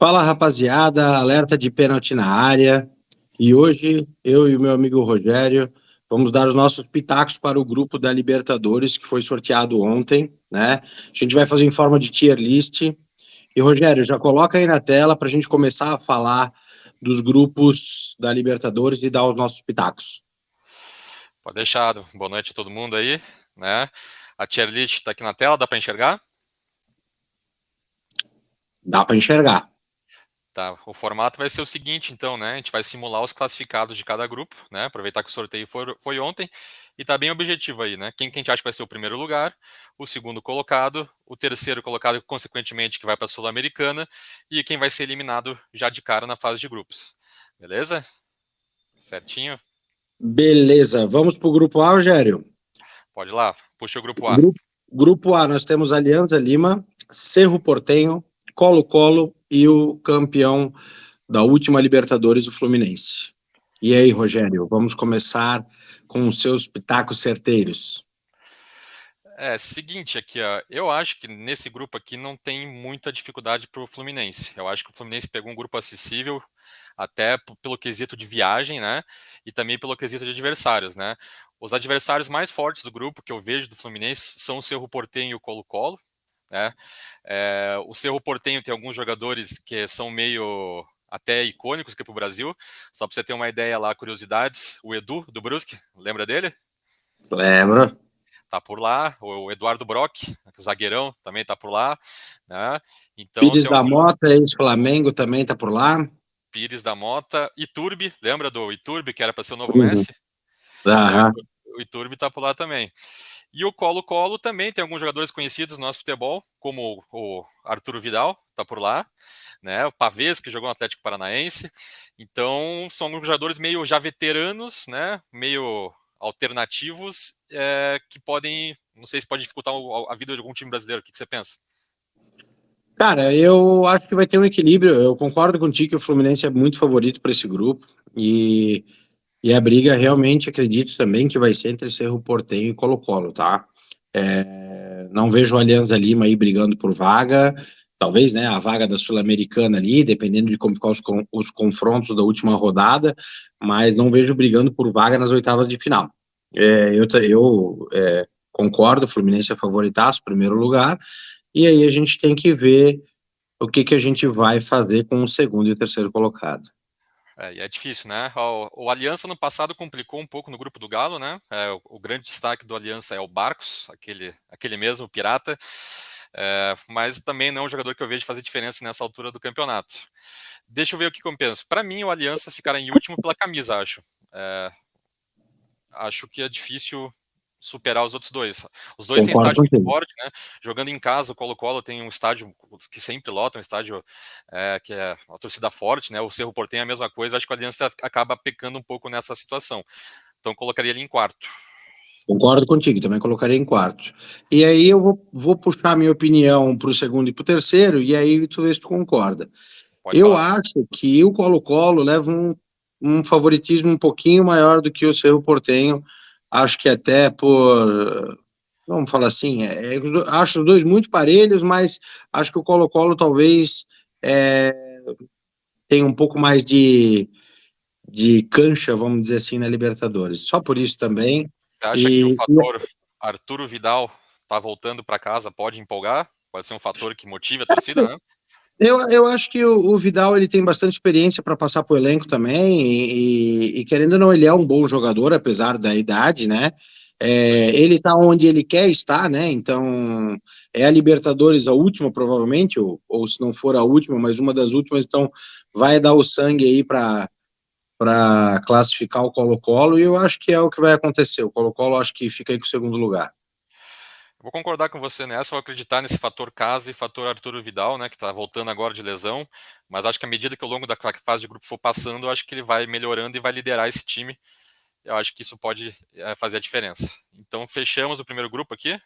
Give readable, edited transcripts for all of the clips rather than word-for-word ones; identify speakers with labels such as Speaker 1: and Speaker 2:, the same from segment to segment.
Speaker 1: Fala, rapaziada, alerta de pênalti na área. E hoje eu e o meu amigo Rogério vamos dar os nossos pitacos para o grupo da Libertadores que foi sorteado ontem, né? A gente vai fazer em forma de tier list. E Rogério, já coloca aí na tela para a gente começar a falar dos grupos da Libertadores e dar os nossos pitacos.
Speaker 2: Pode deixar. Boa noite a todo mundo aí, né? A tier list está aqui na tela, dá para enxergar?
Speaker 1: Dá para enxergar.
Speaker 2: Tá. O formato vai ser o seguinte, então, né? A gente vai simular os classificados de cada grupo, né? Aproveitar que o sorteio foi ontem e tá bem objetivo aí, né? Quem que a gente acha que vai ser o primeiro lugar, o segundo colocado, o terceiro colocado, consequentemente, que vai para a Sul-Americana e quem vai ser eliminado já de cara na fase de grupos. Beleza? Certinho?
Speaker 1: Beleza, vamos para o grupo A, Rogério?
Speaker 2: Pode ir lá, puxa o grupo A.
Speaker 1: Grupo A, nós temos Alianza Lima, Cerro Porteño, Colo-Colo e o campeão da última Libertadores, o Fluminense. E aí, Rogério, vamos começar com os seus pitacos certeiros.
Speaker 2: Seguinte aqui, ó, eu acho que nesse grupo aqui não tem muita dificuldade para o Fluminense. Eu acho que o Fluminense pegou um grupo acessível, até pelo quesito de viagem, né? E também pelo quesito de adversários, né? Os adversários mais fortes do grupo que eu vejo do Fluminense são o Cerro Porteño e o Colo-Colo, né? O Cerro Porteño tem alguns jogadores que são meio até icônicos aqui para o Brasil. Só para você ter uma ideia lá, curiosidades, o Edu do Brusque, lembra dele?
Speaker 1: Lembra?
Speaker 2: Tá por lá, o Eduardo Brock, zagueirão, também tá por lá, né? Então
Speaker 1: Pires
Speaker 2: tem
Speaker 1: da
Speaker 2: alguns
Speaker 1: Mota, ex-Flamengo, também tá por lá.
Speaker 2: Pires da Mota, Iturbe, lembra do Iturbe, que era para ser o novo
Speaker 1: Uhum.
Speaker 2: Messi? Então
Speaker 1: Aham.
Speaker 2: o Iturbe tá por lá também. E o Colo-Colo também tem alguns jogadores conhecidos no nosso futebol, como o Arturo Vidal, tá por lá, né? O Pavés, que jogou no Atlético Paranaense. Então são alguns jogadores meio já veteranos, né? Meio alternativos, que podem, não sei se pode dificultar a vida de algum time brasileiro. O que você pensa?
Speaker 1: Cara, eu acho que vai ter um equilíbrio. Eu concordo contigo que o Fluminense é muito favorito para esse grupo e a briga realmente acredito também que vai ser entre Cerro Porteño e Colo-Colo, tá? Não vejo o Alianza Lima aí brigando por vaga, talvez, né, a vaga da Sul-Americana ali, dependendo de como ficam os confrontos da última rodada, mas não vejo brigando por vaga nas oitavas de final. Eu concordo, o Fluminense é favoritaço, primeiro lugar, e aí a gente tem que ver o que que a gente vai fazer com o segundo e o terceiro colocado.
Speaker 2: E é difícil, né? O Aliança no passado complicou um pouco no grupo do Galo, né? O grande destaque do Aliança é o Barcos, aquele mesmo pirata, mas também não é um jogador que eu vejo fazer diferença nessa altura do campeonato. Deixa eu ver o que compensa. Para mim, o Aliança ficará em último pela camisa, acho. Acho que é difícil superar os outros dois. Os dois têm
Speaker 1: Concordo
Speaker 2: estádio muito
Speaker 1: contigo.
Speaker 2: forte, né? Jogando em casa, o Colo-Colo tem um estádio que sempre lota, um estádio que é uma torcida forte, né? O Cerro Porteño é a mesma coisa. Acho que o Aliança acaba pecando um pouco nessa situação. Então colocaria ele em quarto.
Speaker 1: Concordo contigo, também colocaria em quarto. E aí eu vou puxar minha opinião para o segundo e para o terceiro, e aí tu vê se tu concorda.
Speaker 2: Pode
Speaker 1: Eu
Speaker 2: falar.
Speaker 1: acho que o Colo-Colo leva um favoritismo um pouquinho maior do que o Cerro Porteño. Acho que até por, vamos falar assim, acho os dois muito parelhos, mas acho que o Colo-Colo talvez é, tenha um pouco mais de cancha, vamos dizer assim, na Libertadores. Só por isso também.
Speaker 2: Você acha que o
Speaker 1: E
Speaker 2: fator Arturo Vidal tá voltando para casa pode empolgar? Pode ser um fator que motive a torcida, né?
Speaker 1: eu acho que o Vidal ele tem bastante experiência para passar para o elenco também, e querendo ou não, ele é um bom jogador, apesar da idade, né?
Speaker 2: Sim.
Speaker 1: Ele está onde ele quer estar, né? Então é a Libertadores a última, provavelmente, ou se não for a última, mas uma das últimas, então vai dar o sangue aí para classificar o Colo-Colo, e eu acho que é o que vai acontecer. O Colo-Colo acho que fica aí com o segundo lugar.
Speaker 2: Vou concordar com você nessa, vou acreditar nesse fator casa e fator Arturo Vidal, né, que está voltando agora de lesão, mas acho que à medida que ao longo da fase de grupo for passando, eu acho que ele vai melhorando e vai liderar esse time. Eu acho que isso pode fazer a diferença. Então fechamos o primeiro grupo aqui.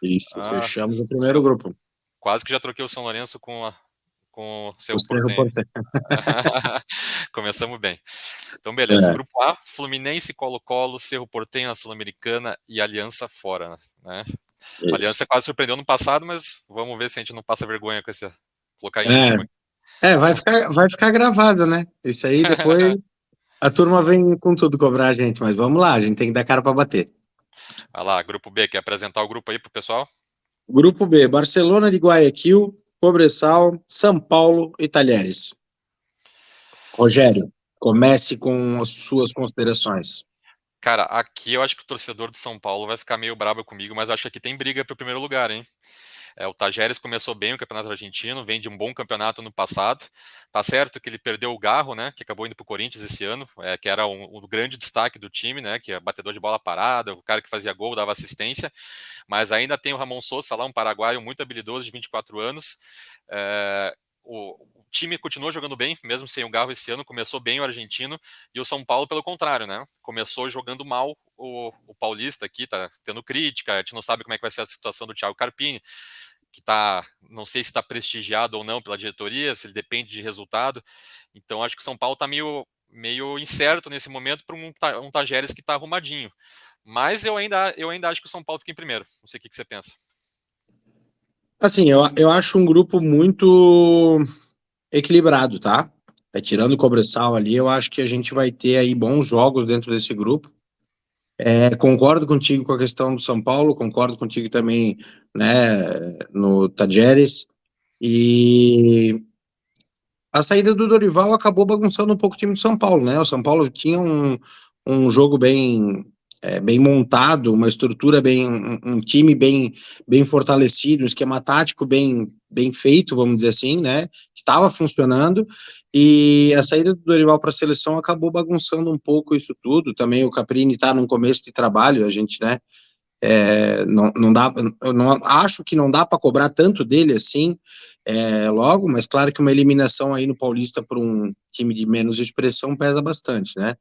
Speaker 1: Isso,
Speaker 2: Ah,
Speaker 1: fechamos o primeiro
Speaker 2: São-
Speaker 1: grupo.
Speaker 2: quase que já troquei o São Lourenço com o
Speaker 1: O
Speaker 2: Cerro
Speaker 1: Cerro
Speaker 2: Porteño.
Speaker 1: Porteño.
Speaker 2: Começamos bem. Então, beleza.
Speaker 1: É,
Speaker 2: Grupo A, Fluminense, Colo-Colo, Cerro Porteño, a Sul-Americana e Aliança fora, né? A
Speaker 1: isso.
Speaker 2: Aliança quase surpreendeu no passado, mas vamos ver se a gente não passa vergonha com esse colocar em
Speaker 1: É,
Speaker 2: último.
Speaker 1: Vai ficar gravado, né? Isso aí depois a turma vem com tudo cobrar a gente, mas vamos lá, a gente tem que dar cara para bater.
Speaker 2: Vai lá, grupo B, quer apresentar o grupo aí pro pessoal?
Speaker 1: Grupo B, Barcelona de Guayaquil, Cobressal, São Paulo e Talheres. Rogério, comece com as suas considerações.
Speaker 2: Cara, aqui eu acho que o torcedor do São Paulo vai ficar meio brabo comigo, mas acho que tem briga pro primeiro lugar, hein? O Tajeres começou bem o Campeonato Argentino, vem de um bom campeonato no passado. Tá certo que ele perdeu o Garro, né? Que acabou indo pro Corinthians esse ano, que era um grande destaque do time, né? Que é batedor de bola parada, o cara que fazia gol, dava assistência. Mas ainda tem o Ramon Sosa lá, um paraguaio muito habilidoso de 24 anos. É, o time continuou jogando bem, mesmo sem o Garro esse ano, começou bem o argentino, e o São Paulo, pelo contrário, né? Começou jogando mal o Paulista aqui, tá tendo crítica, a gente não sabe como é que vai ser a situação do Thiago Carpini, que tá, não sei se está prestigiado ou não pela diretoria, se ele depende de resultado. Então acho que o São Paulo está meio incerto nesse momento para um Tajeres que está arrumadinho. Mas eu ainda acho que o São Paulo fica em primeiro. Não sei o que você pensa.
Speaker 1: Assim, eu acho um grupo muito equilibrado, tá? Tirando o Cobressal ali, eu acho que a gente vai ter aí bons jogos dentro desse grupo. Concordo contigo com a questão do São Paulo, concordo contigo também, né, no Tajeres. E a saída do Dorival acabou bagunçando um pouco o time do São Paulo, né? O São Paulo tinha um jogo bem montado, uma estrutura um time bem fortalecido, um esquema tático bem feito, vamos dizer assim, né? Que estava funcionando. E a saída do Dorival para a seleção acabou bagunçando um pouco isso tudo. Também o Caprini está num começo de trabalho, a gente, né? Não dá, eu não acho que não dá para cobrar tanto dele assim logo, mas claro que uma eliminação aí no Paulista por um time de menos expressão pesa bastante, né?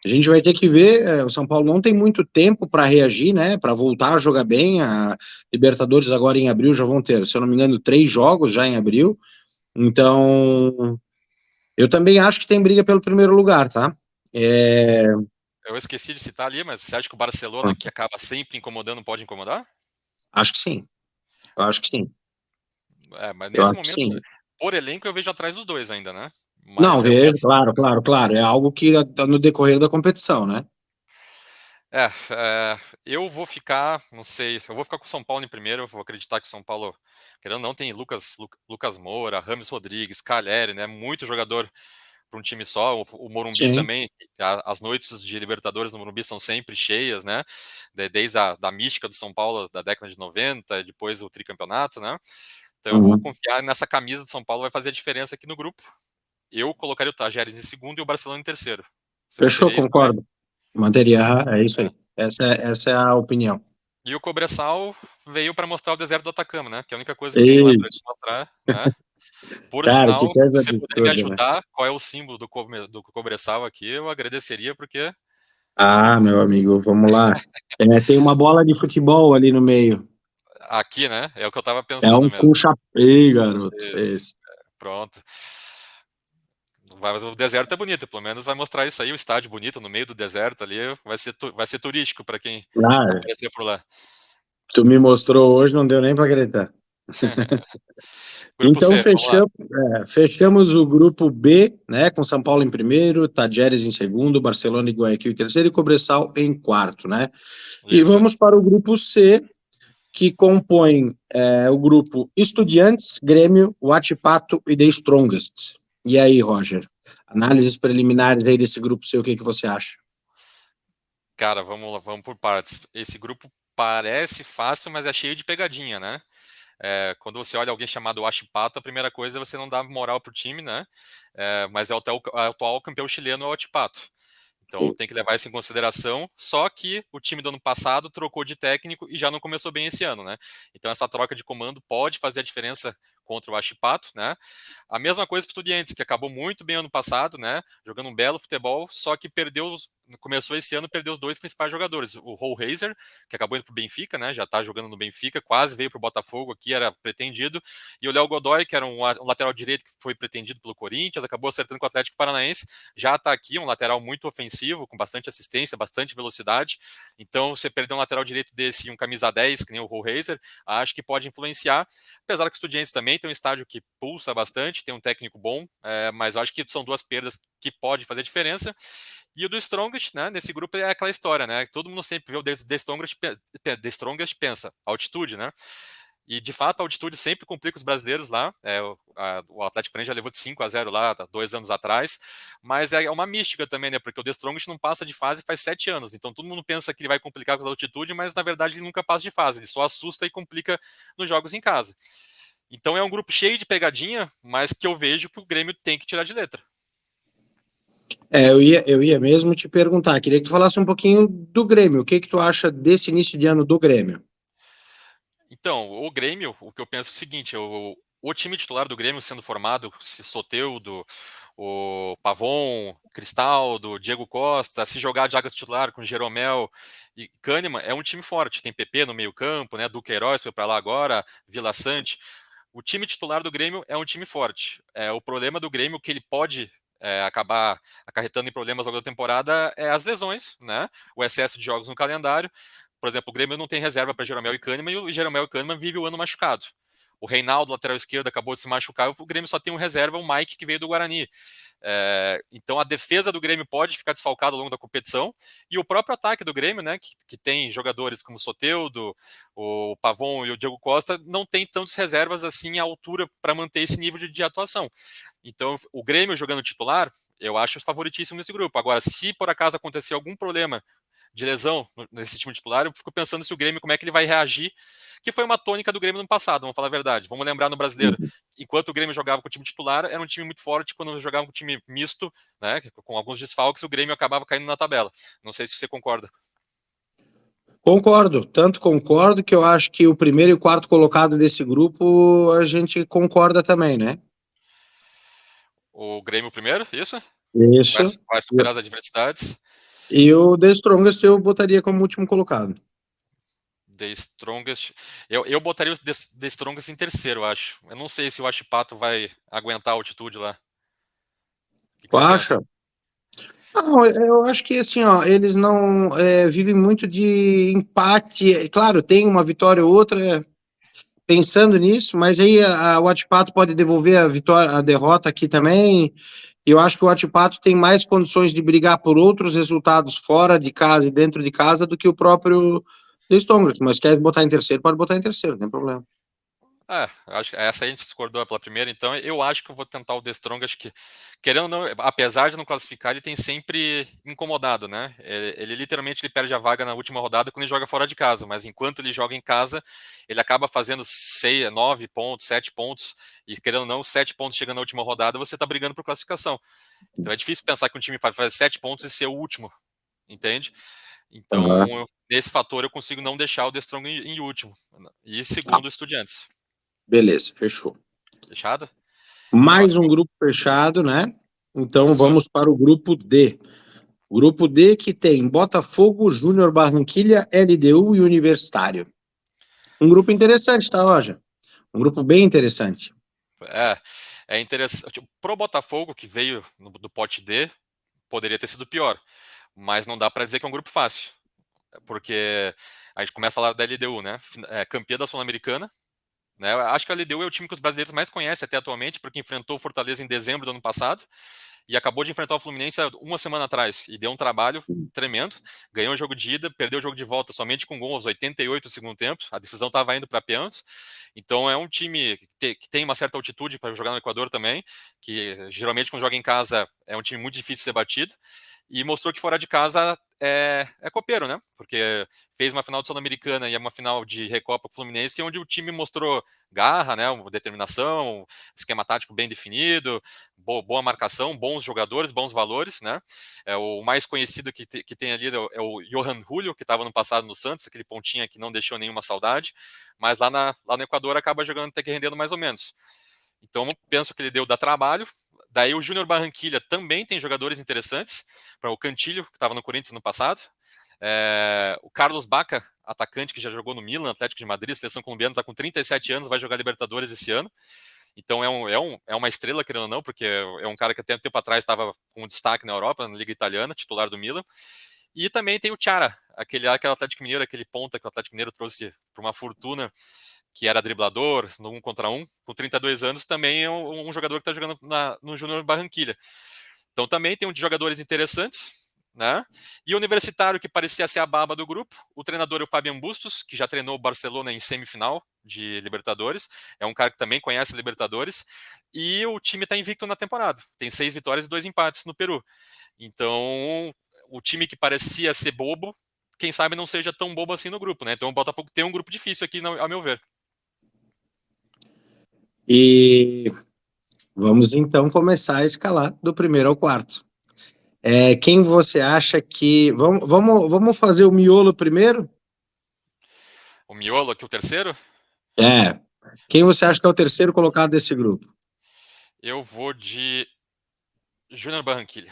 Speaker 1: A gente vai ter que ver, o São Paulo não tem muito tempo para reagir, né? Para voltar a jogar bem. A Libertadores agora em abril já vão ter, se eu não me engano, 3 jogos já em abril. Então, eu também acho que tem briga pelo primeiro lugar, tá? É,
Speaker 2: Eu esqueci de citar ali, mas você acha que o Barcelona, que acaba sempre incomodando, pode incomodar?
Speaker 1: acho que sim. Eu acho que sim.
Speaker 2: Mas
Speaker 1: Eu
Speaker 2: nesse
Speaker 1: acho que
Speaker 2: momento,
Speaker 1: sim.
Speaker 2: por elenco, eu vejo atrás dos dois ainda, né?
Speaker 1: Não,
Speaker 2: Mas eu
Speaker 1: vejo,
Speaker 2: gosto.
Speaker 1: claro, claro, claro. É algo que tá no decorrer da competição, né?
Speaker 2: É, é, eu vou ficar, não sei, eu vou ficar com o São Paulo em primeiro, eu vou acreditar que o São Paulo, querendo ou não, tem Lucas Moura, Rames Rodrigues, Calleri, né? Muito jogador para um time só. O Morumbi
Speaker 1: Sim.
Speaker 2: também, as noites de Libertadores no Morumbi são sempre cheias, né? Desde da mística do São Paulo da década de 90, depois o tricampeonato, né? Então eu vou
Speaker 1: Uhum.
Speaker 2: confiar nessa camisa do São Paulo, vai fazer a diferença aqui no grupo. Eu colocaria o Tajeres em segundo e o Barcelona em terceiro. Você
Speaker 1: Fechou,
Speaker 2: manteria isso também?
Speaker 1: concordo. Manteria, é isso
Speaker 2: É.
Speaker 1: aí. Essa é a opinião.
Speaker 2: E o Cobressal veio para mostrar o deserto do Atacama, né? Que é a única coisa que tem lá para
Speaker 1: Isso.
Speaker 2: mostrar, né? Por
Speaker 1: Cara, que
Speaker 2: sinal, se
Speaker 1: coisa
Speaker 2: você puder me
Speaker 1: absurda, né?
Speaker 2: ajudar, qual é o símbolo do Cobressal aqui, eu agradeceria, porque
Speaker 1: Ah, meu amigo, vamos lá. Tem uma bola de futebol ali no meio.
Speaker 2: aqui, né? É o que eu tava
Speaker 1: É
Speaker 2: pensando
Speaker 1: um
Speaker 2: mesmo.
Speaker 1: puxa. Ei, garoto.
Speaker 2: Isso.
Speaker 1: Esse.
Speaker 2: Pronto. O deserto é bonito, pelo menos vai mostrar isso aí, o estádio bonito no meio do deserto ali, vai ser turístico para quem
Speaker 1: Ah,
Speaker 2: aparecer por lá.
Speaker 1: tu me mostrou hoje, não deu nem para acreditar.
Speaker 2: Grupo
Speaker 1: Então,
Speaker 2: C, vamos lá.
Speaker 1: fechamos o grupo B, né, com São Paulo em primeiro, Tadjeres em segundo, Barcelona e Guayaquil em terceiro e Cobressal em quarto, né? E
Speaker 2: Isso.
Speaker 1: vamos para o grupo C, que compõe o grupo Estudiantes, Grêmio, Huachipato e The Strongest. E aí, Roger? Análises preliminares aí desse grupo C, o que você acha?
Speaker 2: Cara, vamos lá, vamos por partes. Esse grupo parece fácil, mas é cheio de pegadinha, né? Quando você olha alguém chamado Huachipato, a primeira coisa é você não dar moral pro time, né? Mas é o atual campeão chileno, é o Huachipato. Então tem que levar isso em consideração. Só que o time do ano passado trocou de técnico e já não começou bem esse ano, né? Então essa troca de comando pode fazer a diferença contra o Huachipato, né? A mesma coisa para o Estudiantes, que acabou muito bem ano passado, né? Jogando um belo futebol, só que começou esse ano, perdeu os dois principais jogadores. O Rollheiser, que acabou indo para o Benfica, né? Já está jogando no Benfica, quase veio para o Botafogo aqui, era pretendido. E o Léo Godoy, que era um lateral direito que foi pretendido pelo Corinthians, acabou acertando com o Atlético Paranaense, já está aqui, um lateral muito ofensivo, com bastante assistência, bastante velocidade. Então, você perder um lateral direito desse e um camisa 10, que nem o Rollheiser, acho que pode influenciar. Apesar que o Estudiantes também também tem um estádio que pulsa bastante, tem um técnico bom, mas eu acho que são duas perdas que pode fazer diferença. E o do Strongest, né, nesse grupo é aquela história, né? Todo mundo sempre vê o The Strongest, pensa, altitude, né? E, de fato, a altitude sempre complica os brasileiros lá. O Atlético Paranaense já levou de 5-0 lá, 2 anos atrás. Mas é uma mística também, né? Porque o The Strongest não passa de fase faz 7 anos. Então, todo mundo pensa que ele vai complicar com a altitude, mas, na verdade, ele nunca passa de fase. Ele só assusta e complica nos jogos em casa. Então, é um grupo cheio de pegadinha, mas que eu vejo que o Grêmio tem que tirar de letra.
Speaker 1: Eu ia mesmo te perguntar, queria que tu falasse um pouquinho do Grêmio. O que que tu acha desse início de ano do Grêmio?
Speaker 2: Então, o Grêmio, o que eu penso é o seguinte, o time titular do Grêmio sendo formado, se Soteldo, o Pavon, Cristaldo, Diego Costa, se jogar de águas titular com Jeromel e Kahneman, é um time forte. Tem PP no meio campo, né? Duqueiroz foi para lá agora, Vila Sante. O time titular do Grêmio é um time forte. O problema do Grêmio que ele pode acabar acarretando em problemas ao longo da temporada é as lesões, né? O excesso de jogos no calendário. Por exemplo, o Grêmio não tem reserva para Jeromel e Kahneman e o Jeromel e Kahneman vive o ano machucado. O Reinaldo, lateral esquerdo, acabou de se machucar. O Grêmio só tem um reserva, o Mike, que veio do Guarani. Então a defesa do Grêmio pode ficar desfalcada ao longo da competição. E o próprio ataque do Grêmio, né, que tem jogadores como o Soteldo, o Pavon e o Diego Costa, não tem tantas reservas assim à altura para manter esse nível de atuação. Então o Grêmio jogando titular, eu acho favoritíssimo nesse grupo. Agora, se por acaso acontecer algum problema de lesão nesse time titular, eu fico pensando se o Grêmio, como é que ele vai reagir, que foi uma tônica do Grêmio no passado, vamos falar a verdade. Vamos lembrar no Brasileiro. Enquanto o Grêmio jogava com o time titular, era um time muito forte. Quando jogava com o time misto, né, com alguns desfalques, o Grêmio acabava caindo na tabela. Não sei se você concorda.
Speaker 1: Concordo, tanto concordo que eu acho que o primeiro e o quarto colocado desse grupo a gente concorda também, né?
Speaker 2: O Grêmio primeiro, isso? Vai,
Speaker 1: Isso.
Speaker 2: vai superar as adversidades.
Speaker 1: E o The Strongest eu botaria como último colocado.
Speaker 2: The Strongest. Eu botaria o The Strongest em terceiro, eu acho. Eu não sei se o Achipato vai aguentar a altitude lá. O que
Speaker 1: Tu
Speaker 2: você pensa?
Speaker 1: acha? Não, eu acho que assim, ó, eles não vivem muito de empate. Claro, tem uma vitória ou outra pensando nisso, mas aí o Atipato pode devolver a vitória, a derrota aqui também. E eu acho que o Atipato tem mais condições de brigar por outros resultados fora de casa e dentro de casa do que o próprio The Strongest. Mas quer botar em terceiro, pode botar em terceiro, não tem problema.
Speaker 2: Acho que essa a gente discordou pela primeira, então eu acho que eu vou tentar o The Strong, acho que, querendo ou não, apesar de não classificar, ele tem sempre incomodado, né? Ele literalmente ele perde a vaga na última rodada quando ele joga fora de casa, mas enquanto ele joga em casa, ele acaba fazendo 6, 9 pontos, 7 pontos, e querendo ou não, 7 pontos chegando na última rodada, você está brigando por classificação. Então é difícil pensar que um time faz 7 pontos e ser o último, entende?
Speaker 1: Uhum.
Speaker 2: Então, nesse fator, eu consigo não deixar o The Strong em último. E
Speaker 1: Ah,
Speaker 2: segundo, o Estudiantes.
Speaker 1: beleza, fechou.
Speaker 2: Fechado?
Speaker 1: Mais um
Speaker 2: Próximo.
Speaker 1: grupo fechado, né? Então
Speaker 2: Isso.
Speaker 1: vamos para o grupo D. Grupo D que tem Botafogo, Júnior Barranquilha, LDU e Universitário. Um grupo interessante, tá, Roger? Um grupo bem interessante.
Speaker 2: É, é interessante. Tipo, pro Botafogo, que veio do pote D, poderia ter sido pior. Mas não dá para dizer que é um grupo fácil. Porque a gente começa a falar da LDU, né? Campeã da Sul-Americana. Né? Eu acho que a LDU é o time que os brasileiros mais conhecem até atualmente, porque enfrentou o Fortaleza em dezembro do ano passado e acabou de enfrentar o Fluminense uma semana atrás e deu um trabalho tremendo. Ganhou o jogo de ida, perdeu o jogo de volta somente com gol aos 88 do segundo tempo. A decisão estava indo para pênaltis. Então é um time que tem uma certa altitude para jogar no Equador também, que geralmente quando joga em casa é um time muito difícil de ser batido. E mostrou que fora de casa é copeiro, né? Porque fez uma final de Sul-Americana e uma final de Recopa com o Fluminense, onde o time mostrou garra, né? Determinação, esquema tático bem definido, boa marcação, bons jogadores, bons valores, né? O mais conhecido que tem ali é o Johan Julio, que estava no passado no Santos, aquele pontinha que não deixou nenhuma saudade, mas lá no Equador acaba jogando até que rendendo mais ou menos. Então, penso que ele deu dar trabalho. Daí o Júnior Barranquilha também tem jogadores interessantes, para o Cantilho, que estava no Corinthians no passado. O Carlos Baca, atacante que já jogou no Milan, Atlético de Madrid, seleção colombiana, está com 37 anos, vai jogar Libertadores esse ano. Então é uma estrela, querendo ou não, porque é um cara que até um tempo atrás estava com destaque na Europa, na Liga Italiana, titular do Milan. E também tem o Chara, aquele Atlético Mineiro, aquele ponta que o Atlético Mineiro trouxe por uma fortuna, que era driblador, no 1 contra 1, com 32 anos, também é um jogador que está jogando no Júnior Barranquilla. Então também tem um de jogadores interessantes, né? E o Universitário, que parecia ser a baba do grupo, o treinador é o Fabian Bustos, que já treinou o Barcelona em semifinal de Libertadores, é um cara que também conhece Libertadores, e o time está invicto na temporada, tem 6 vitórias e 2 empates no Peru. Então, o time que parecia ser bobo, quem sabe não seja tão bobo assim no grupo, né? Então o Botafogo tem um grupo difícil aqui, ao meu ver.
Speaker 1: E vamos então começar a escalar do primeiro ao quarto. Quem você acha que. Vamos fazer o miolo primeiro?
Speaker 2: O miolo aqui, o terceiro,
Speaker 1: É. Quem você acha que é o terceiro colocado desse grupo?
Speaker 2: eu vou de Júnior Barranquilla.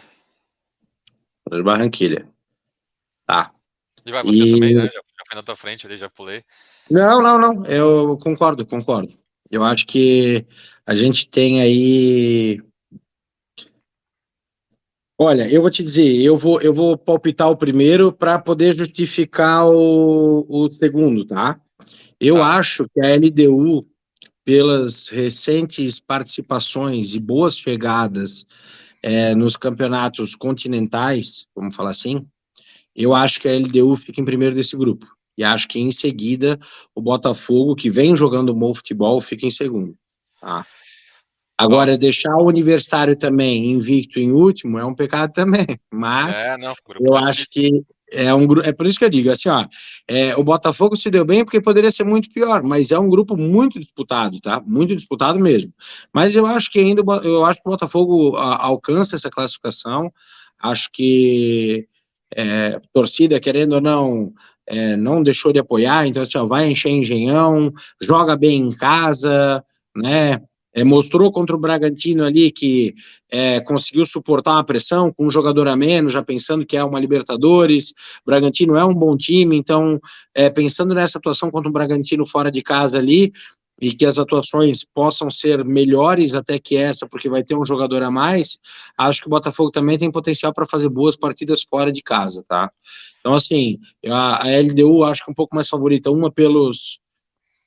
Speaker 1: Barranquilha. Tá.
Speaker 2: E vai você também, né?
Speaker 1: E.
Speaker 2: Já foi na tua frente ali, já pulei.
Speaker 1: Não, não, não. Eu concordo, concordo. Eu acho que a gente tem aí. Olha, eu vou te dizer, eu vou palpitar o primeiro para poder justificar o segundo, tá? Eu
Speaker 2: Tá.
Speaker 1: acho que a LDU, pelas recentes participações e boas chegadas nos campeonatos continentais, vamos falar assim, eu acho que a LDU fica em primeiro desse grupo. E acho que em seguida o Botafogo, que vem jogando bom futebol, fica em segundo. Tá?
Speaker 2: Ó,
Speaker 1: Agora, deixar o Universitário também invicto em último é um pecado também. Mas
Speaker 2: não, o grupo
Speaker 1: eu
Speaker 2: tá
Speaker 1: acho
Speaker 2: difícil.
Speaker 1: que é um grupo. É por isso que eu digo assim, ó. O Botafogo se deu bem porque poderia ser muito pior, mas é um grupo muito disputado, tá? Muito disputado mesmo. Mas eu acho que ainda eu acho que o Botafogo alcança essa classificação. Acho que torcida, querendo ou não, não deixou de apoiar, então assim, ó, vai encher Engenhão, joga bem em casa, né? Mostrou contra o Bragantino ali que conseguiu suportar uma pressão com um jogador a menos, já pensando que é uma Libertadores. O Bragantino é um bom time, então, pensando nessa atuação contra o Bragantino fora de casa ali, e que as atuações possam ser melhores até que essa, porque vai ter um jogador a mais, acho que o Botafogo também tem potencial para fazer boas partidas fora de casa, tá? Então, assim, a LDU acho que é um pouco mais favorita, uma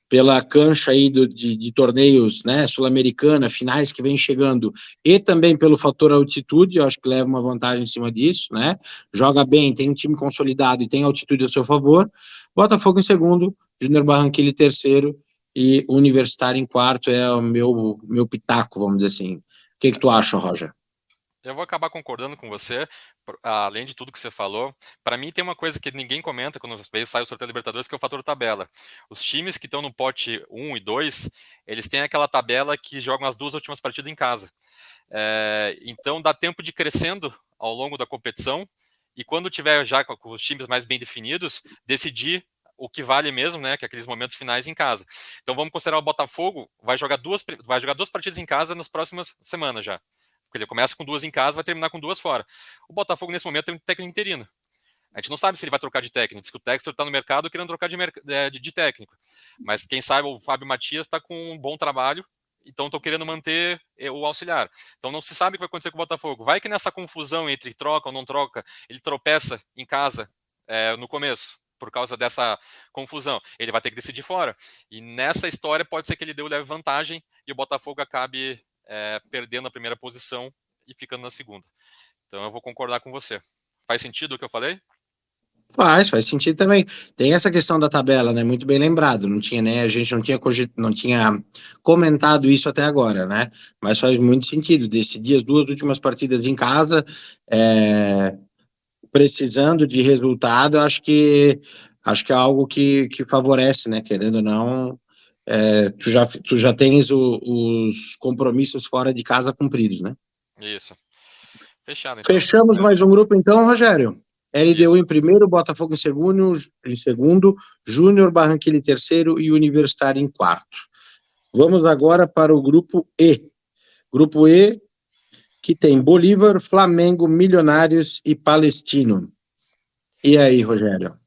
Speaker 1: pela cancha aí de torneios, né, sul-americana, finais que vem chegando, e também pelo fator altitude, eu acho que leva uma vantagem em cima disso, né, joga bem, tem um time consolidado e tem altitude a seu favor. Botafogo em segundo, Júnior Barranquilla em terceiro e Universitário em quarto é o meu pitaco, vamos dizer assim. O que tu acha, Roger?
Speaker 2: Eu vou acabar concordando com você, além de tudo que você falou. Para mim, tem uma coisa que ninguém comenta quando sai o sorteio da Libertadores, que é o fator tabela. Os times que estão no pote 1 e 2, eles têm aquela tabela que jogam as duas últimas partidas em casa. Então, dá tempo de ir crescendo ao longo da competição, e quando tiver já com os times mais bem definidos, decidir o que vale mesmo, né, que é aqueles momentos finais em casa. Então, vamos considerar o Botafogo, vai jogar duas partidas em casa nas próximas semanas já. Porque ele começa com duas em casa, vai terminar com duas fora. O Botafogo, nesse momento, tem um técnico interino. A gente não sabe se ele vai trocar de técnico. Diz que o Textor está no mercado querendo trocar de técnico. Mas quem sabe o Fábio Matias está com um bom trabalho, então estou querendo manter o auxiliar. Então não se sabe o que vai acontecer com o Botafogo. Vai que nessa confusão entre troca ou não troca, ele tropeça em casa no começo, por causa dessa confusão. Ele vai ter que decidir fora. E nessa história pode ser que ele leve vantagem e o Botafogo acabe perdendo a primeira posição e ficando na segunda. Então eu vou concordar com você. Faz sentido o que eu falei?
Speaker 1: Faz sentido também. Tem essa questão da tabela, né? Muito bem lembrado. Não tinha, né? A gente não tinha comentado isso até agora, né? Mas faz muito sentido. Decidir as duas últimas partidas em casa, é, precisando de resultado, acho que é algo que favorece, né? Querendo ou não, tu já tens os compromissos fora de casa cumpridos, né?
Speaker 2: Isso. Fechado, então.
Speaker 1: Fechamos mais um grupo, então, Rogério. LDU
Speaker 2: Isso.
Speaker 1: em primeiro, Botafogo em segundo, Júnior Barranquilla em terceiro e Universitário em quarto. Vamos agora para o grupo E. Grupo E, que tem Bolívar, Flamengo, Milionários e Palestino. E aí, Rogério?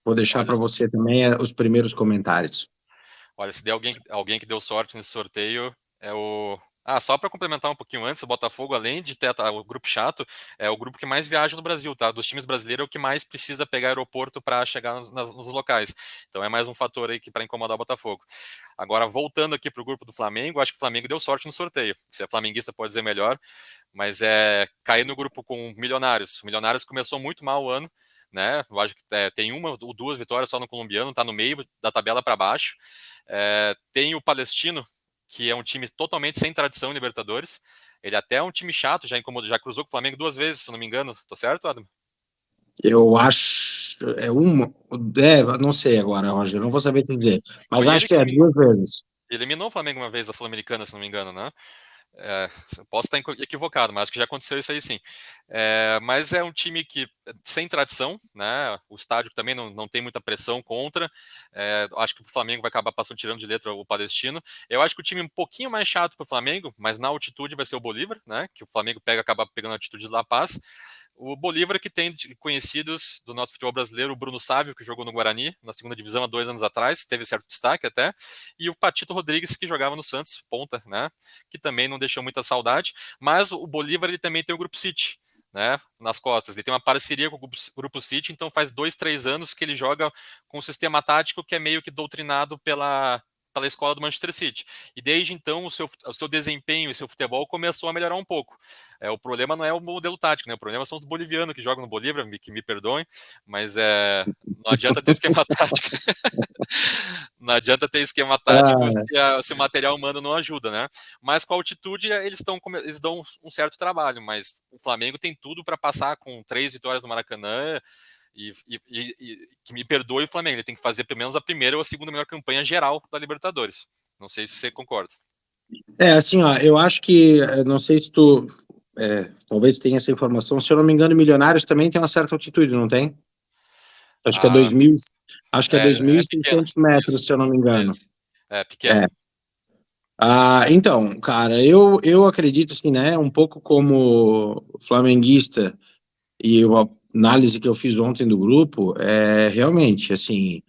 Speaker 1: Vou deixar
Speaker 2: Olha,
Speaker 1: para você também os primeiros comentários.
Speaker 2: olha, se der alguém que deu sorte nesse sorteio, é Só para complementar um pouquinho antes, o Botafogo, além de ter o grupo chato, é o grupo que mais viaja no Brasil, tá? Dos times brasileiros é o que mais precisa pegar aeroporto para chegar nos locais. Então é mais um fator aí que para incomodar o Botafogo. Agora, voltando aqui para o grupo do Flamengo, acho que o Flamengo deu sorte no sorteio. Se é flamenguista pode dizer melhor, mas cair no grupo com Milionários. O Milionários começou muito mal o ano, né? Eu acho que tem uma ou duas vitórias só no colombiano, tá no meio da tabela para baixo. Tem o Palestino, que é um time totalmente sem tradição em Libertadores. Ele até é um time chato, já incomodou, já cruzou com o Flamengo 2 vezes, se não me engano. Tô certo, Adam?
Speaker 1: Eu acho. Não sei agora, Roger, não vou saber te dizer. Mas
Speaker 2: Foi
Speaker 1: acho
Speaker 2: ele
Speaker 1: que
Speaker 2: que
Speaker 1: é duas vezes.
Speaker 2: eliminou o Flamengo uma vez da Sul-Americana, se não me engano, né? É, posso estar equivocado, mas acho que já aconteceu isso aí sim. Mas é um time que sem tradição, né? O estádio também não tem muita pressão contra. Acho que o Flamengo vai acabar passando tirando de letra o Palestino. Eu acho que o time um pouquinho mais chato para o Flamengo, mas na altitude vai ser o Bolívar, né? Que o Flamengo acaba pegando a altitude de La Paz. O Bolívar que tem conhecidos do nosso futebol brasileiro, o Bruno Sávio, que jogou no Guarani, na segunda divisão há 2 anos atrás, teve certo destaque até, e o Patito Rodrigues, que jogava no Santos, ponta, né? Que também não deixou muita saudade, mas o Bolívar ele também tem o Grupo City, né, nas costas. Ele tem uma parceria com o Grupo City, então faz 2, 3 anos que ele joga com um sistema tático que é meio que doutrinado pela escola do Manchester City. E desde então o seu desempenho e seu futebol começou a melhorar um pouco. O problema não é o modelo tático, né? O problema são os bolivianos que jogam no Bolívar, que me perdoem, mas não adianta ter esquema tático. Não adianta ter esquema tático
Speaker 1: Ah,
Speaker 2: se o material humano não ajuda, né? Mas com a altitude eles dão um certo trabalho, mas o Flamengo tem tudo para passar com 3 vitórias no Maracanã e que me perdoe o Flamengo, ele tem que fazer pelo menos a primeira ou a segunda melhor campanha geral da Libertadores. Não sei se você concorda.
Speaker 1: assim, ó, eu acho que, não sei se tu, talvez tenha essa informação, se eu não me engano, Milionários também tem uma certa altitude, não tem? Acho que é
Speaker 2: Ah,
Speaker 1: 2000, acho que é
Speaker 2: é pequena,
Speaker 1: 2.600 metros,
Speaker 2: isso,
Speaker 1: se eu não me engano.
Speaker 2: isso. É
Speaker 1: É.
Speaker 2: pequena.
Speaker 1: Então, cara, eu acredito assim, né, um pouco como flamenguista e a análise que eu fiz ontem do grupo, realmente, assim,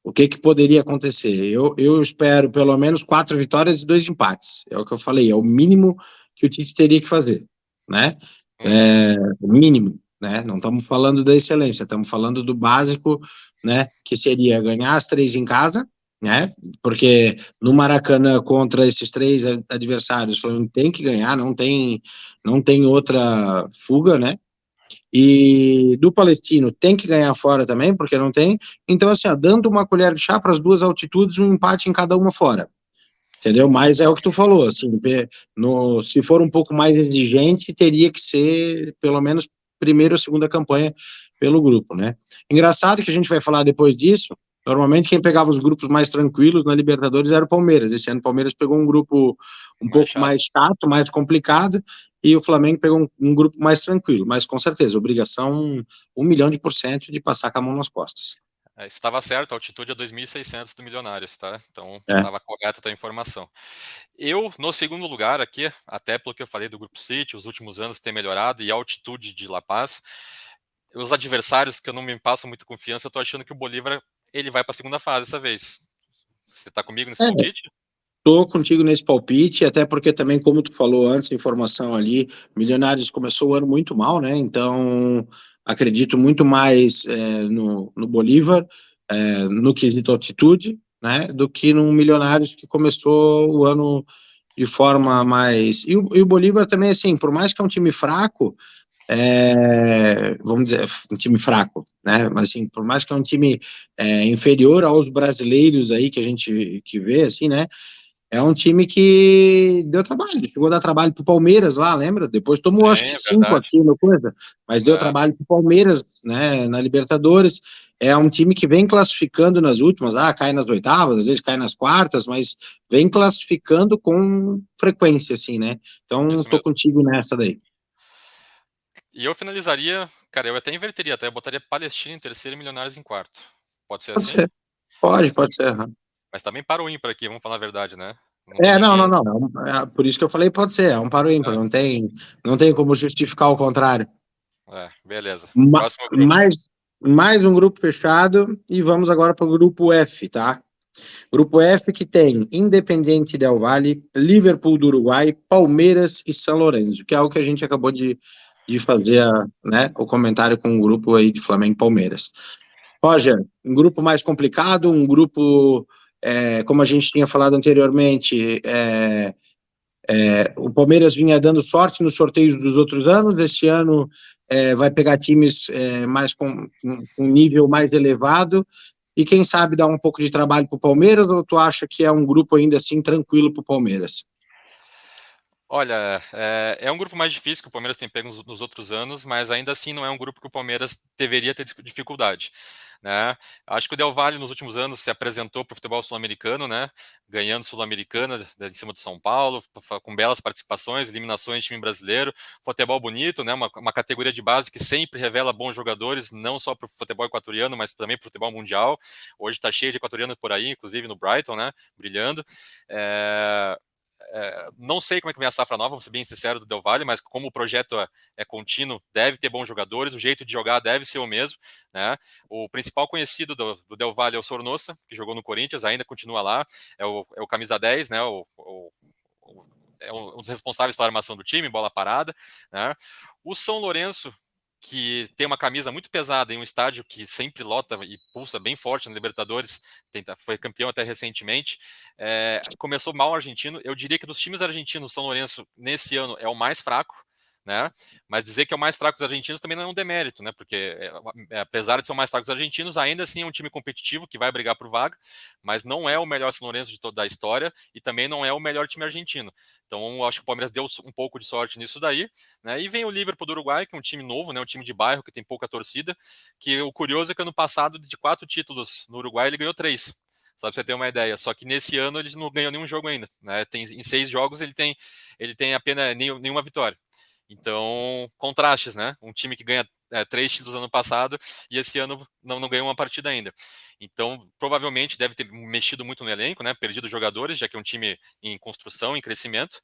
Speaker 1: o que que poderia acontecer? Eu espero pelo menos 4 vitórias e 2 empates. É o que eu falei, é o mínimo que o Tite teria que fazer, né?
Speaker 2: Uhum.
Speaker 1: O mínimo, né? Não estamos falando da excelência, estamos falando do básico, né? Que seria ganhar as 3 em casa, né? Porque no Maracanã contra esses 3 adversários, o Flamengo tem que ganhar, não tem outra fuga, né? E do Palestino tem que ganhar fora também, porque não tem. Então, assim, ó, dando uma colher de chá para as duas altitudes, um empate em cada uma fora. Entendeu? Mas é o que tu falou, assim, se for um pouco mais exigente, teria que ser pelo menos primeira ou segunda campanha pelo grupo, né? Engraçado que a gente vai falar depois disso. Normalmente quem pegava os grupos mais tranquilos na Libertadores era o Palmeiras. Esse ano o Palmeiras pegou um grupo um
Speaker 2: Mais
Speaker 1: pouco
Speaker 2: chato.
Speaker 1: mais chato, mais complicado, e o Flamengo pegou um grupo mais tranquilo. Mas com certeza, obrigação 1 milhão de % de passar com a mão nas costas.
Speaker 2: Estava certo, a altitude é 2.600 do Milionários, tá? Então
Speaker 1: É.
Speaker 2: estava correta a tua informação. Eu, no segundo lugar aqui, até pelo que eu falei do Grupo City, os últimos anos tem melhorado e a altitude de La Paz, os adversários que eu não me passo muito confiança, eu tô achando que o Bolívar ele vai para a segunda fase dessa vez. Você tá comigo nesse
Speaker 1: É,
Speaker 2: palpite?
Speaker 1: Tô contigo nesse palpite, até porque também, como tu falou antes, a informação ali, Milionários começou o ano muito mal, né? Então, acredito muito mais no Bolívar, no quesito altitude, né? Do que no Milionários que começou o ano de forma mais. E o Bolívar também, assim, por mais que é um time fraco, vamos dizer, um time fraco, né? Mas assim, por mais que é um time inferior aos brasileiros aí que a gente que vê, assim, né? É um time que deu trabalho, chegou a dar trabalho pro Palmeiras lá, lembra? Depois tomou, acho
Speaker 2: Sim,
Speaker 1: que
Speaker 2: é
Speaker 1: 5
Speaker 2: verdade.
Speaker 1: aqui no coisa, mas deu
Speaker 2: É,
Speaker 1: trabalho pro Palmeiras, né, na Libertadores. É um time que vem classificando nas últimas, cai nas oitavas, às vezes cai nas quartas, mas vem classificando com frequência, assim, né? Então,
Speaker 2: isso
Speaker 1: tô
Speaker 2: mesmo.
Speaker 1: contigo nessa daí.
Speaker 2: E eu finalizaria, cara, eu até inverteria, até eu botaria Palestina em terceiro e Milionários em quarto. Pode ser
Speaker 1: Pode
Speaker 2: assim?
Speaker 1: ser, pode,
Speaker 2: Mas,
Speaker 1: pode ser. Aham.
Speaker 2: mas também para o ímpar aqui, vamos falar a verdade, né? Não tem
Speaker 1: Não, não,
Speaker 2: ninguém.
Speaker 1: não. Por isso que eu falei, pode ser, é um para o ímpar, não tem como justificar o contrário.
Speaker 2: Beleza.
Speaker 1: Ma-
Speaker 2: Próximo grupo.
Speaker 1: mais, mais um grupo fechado e vamos agora para o grupo F, tá? Grupo F que tem Independiente Del Valle, Liverpool do Uruguai, Palmeiras e São Lourenço, que é o que a gente acabou de fazer, né, o comentário com o grupo aí de Flamengo e Palmeiras. Roger, um grupo mais complicado, um grupo, como a gente tinha falado anteriormente, o Palmeiras vinha dando sorte nos sorteios dos outros anos, esse ano vai pegar times mais com um nível mais elevado, e quem sabe dar um pouco de trabalho para o Palmeiras, ou tu acha que é um grupo ainda assim tranquilo para o Palmeiras?
Speaker 2: Olha, é um grupo mais difícil que o Palmeiras tem pego nos outros anos, mas ainda assim não é um grupo que o Palmeiras deveria ter dificuldade, né? Acho que o Del Valle nos últimos anos se apresentou para o futebol sul-americano, né? Ganhando Sul-Americana de cima do São Paulo, com belas participações, eliminações de time brasileiro, futebol bonito, né? Uma categoria de base que sempre revela bons jogadores, não só para o futebol equatoriano, mas também para o futebol mundial. Hoje está cheio de equatorianos por aí, inclusive no Brighton, né? Brilhando. Não sei como é que vem a safra nova, vou ser bem sincero, do Del Valle, mas como o projeto é contínuo, deve ter bons jogadores, o jeito de jogar deve ser o mesmo, né? O principal conhecido do Del Valle é o Sornosa, que jogou no Corinthians, ainda continua lá, é o camisa 10, né? É um dos responsáveis pela armação do time, bola parada, né? O São Lourenço, que tem uma camisa muito pesada em um estádio que sempre lota e pulsa bem forte na Libertadores, foi campeão até recentemente, começou mal o argentino. Eu diria que dos times argentinos, o São Lourenço, nesse ano, é o mais fraco, né? Mas dizer que é o mais fraco dos argentinos também não é um demérito, né? Porque apesar de ser o mais fraco dos argentinos, ainda assim é um time competitivo que vai brigar por vaga, mas não é o melhor São Lourenço de toda a história e também não é o melhor time argentino. Então, acho que o Palmeiras deu um pouco de sorte nisso daí, né? E vem o Liverpool do Uruguai, que é um time novo, né? Um time de bairro que tem pouca torcida, que o curioso é que ano passado, de 4 títulos no Uruguai, ele ganhou 3. Só para você ter uma ideia. Só que nesse ano ele não ganhou nenhum jogo ainda, né? Em 6 jogos ele tem apenas nenhuma vitória. Então, contrastes, né? Um time que ganha 3 títulos ano passado e esse ano não ganhou uma partida ainda. Então, provavelmente deve ter mexido muito no elenco, né? Perdido jogadores, já que é um time em construção, em crescimento.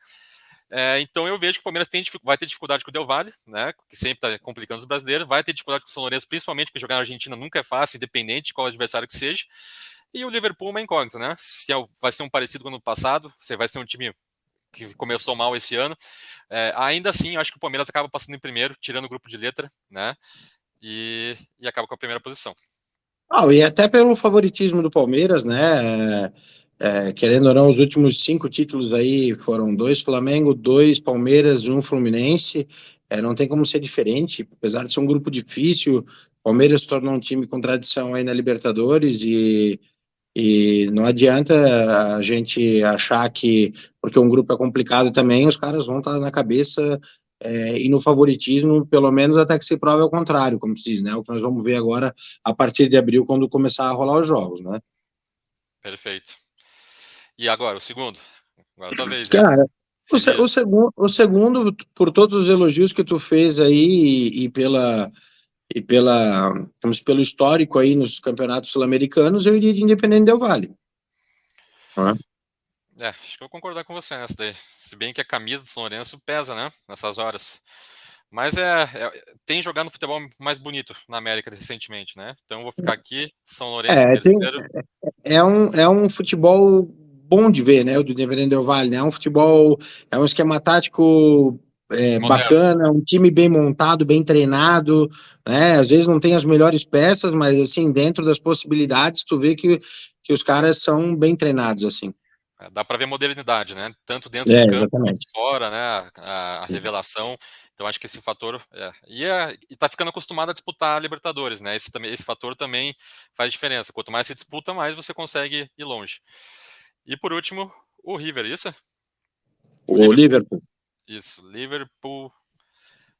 Speaker 2: Então eu vejo que o Palmeiras vai ter dificuldade com o Del Valle, né? Que sempre está complicando os brasileiros, vai ter dificuldade com o São Lourenço, principalmente porque jogar na Argentina nunca é fácil, independente de qual adversário que seja. E o Liverpool é uma incógnita, né? Se vai ser um parecido com o ano passado, se vai ser um time que começou mal esse ano. Ainda assim, eu acho que o Palmeiras acaba passando em primeiro, tirando o grupo de letra, né? E acaba com a primeira posição.
Speaker 1: E até pelo favoritismo do Palmeiras, né? Querendo ou não, os últimos 5 títulos aí foram 2 Flamengo, 2 Palmeiras e 1 Fluminense. Não tem como ser diferente, apesar de ser um grupo difícil. Palmeiras se tornou um time com tradição aí na Libertadores e não adianta a gente achar que, porque um grupo é complicado também, os caras vão estar na cabeça e no favoritismo, pelo menos até que se prove ao contrário, como se diz, né? O que nós vamos ver agora a partir de abril, quando começar a rolar os jogos, né?
Speaker 2: Perfeito. E agora, o segundo? Agora a tua vez, hein?
Speaker 1: Cara,
Speaker 2: Se vira.
Speaker 1: o segundo, por todos os elogios que tu fez aí pelo histórico aí nos campeonatos sul-americanos, eu iria de Independente Del Valle. Né?
Speaker 2: Acho que eu vou concordar com você nessa daí. Se bem que a camisa do São Lourenço pesa, né? Nessas horas. Mas tem jogado no futebol mais bonito na América recentemente, né? Então eu vou ficar aqui, São Lourenço em
Speaker 1: É, tem,
Speaker 2: terceiro.
Speaker 1: é um futebol bom de ver, né? O do Independente Del Valle, né? É um esquema tático
Speaker 2: Moderno.
Speaker 1: bacana, um time bem montado, bem treinado, né? Às vezes não tem as melhores peças, mas assim, dentro das possibilidades, tu vê que os caras são bem treinados, assim.
Speaker 2: Dá para ver modernidade, né? Tanto dentro de campo quanto
Speaker 1: Exatamente.
Speaker 2: fora, né? A revelação. Então acho que esse fator e tá ficando acostumado a disputar a Libertadores, né? Esse fator também faz diferença. Quanto mais se disputa, mais você consegue ir longe. E por último, o River, isso? O
Speaker 1: O
Speaker 2: Liverpool.
Speaker 1: Liverpool.
Speaker 2: Isso, Liverpool.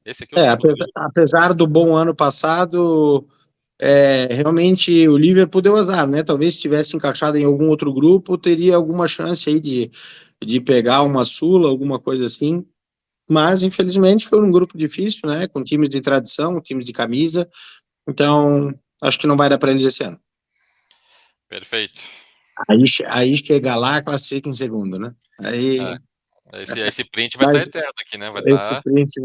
Speaker 2: Esse aqui eu soube do Liverpool.
Speaker 1: Apesar do bom ano passado, realmente o Liverpool deu azar, né? Talvez se tivesse encaixado em algum outro grupo, teria alguma chance aí de pegar uma Sula, alguma coisa assim. Mas, infelizmente, foi um grupo difícil, né? Com times de tradição, times de camisa. Então, acho que não vai dar para eles esse ano.
Speaker 2: Perfeito.
Speaker 1: Aí chega lá, classifica em segundo, né? Aí.
Speaker 2: Esse print vai estar
Speaker 1: Mas
Speaker 2: eterno aqui, né? Vai
Speaker 1: esse
Speaker 2: estar.
Speaker 1: print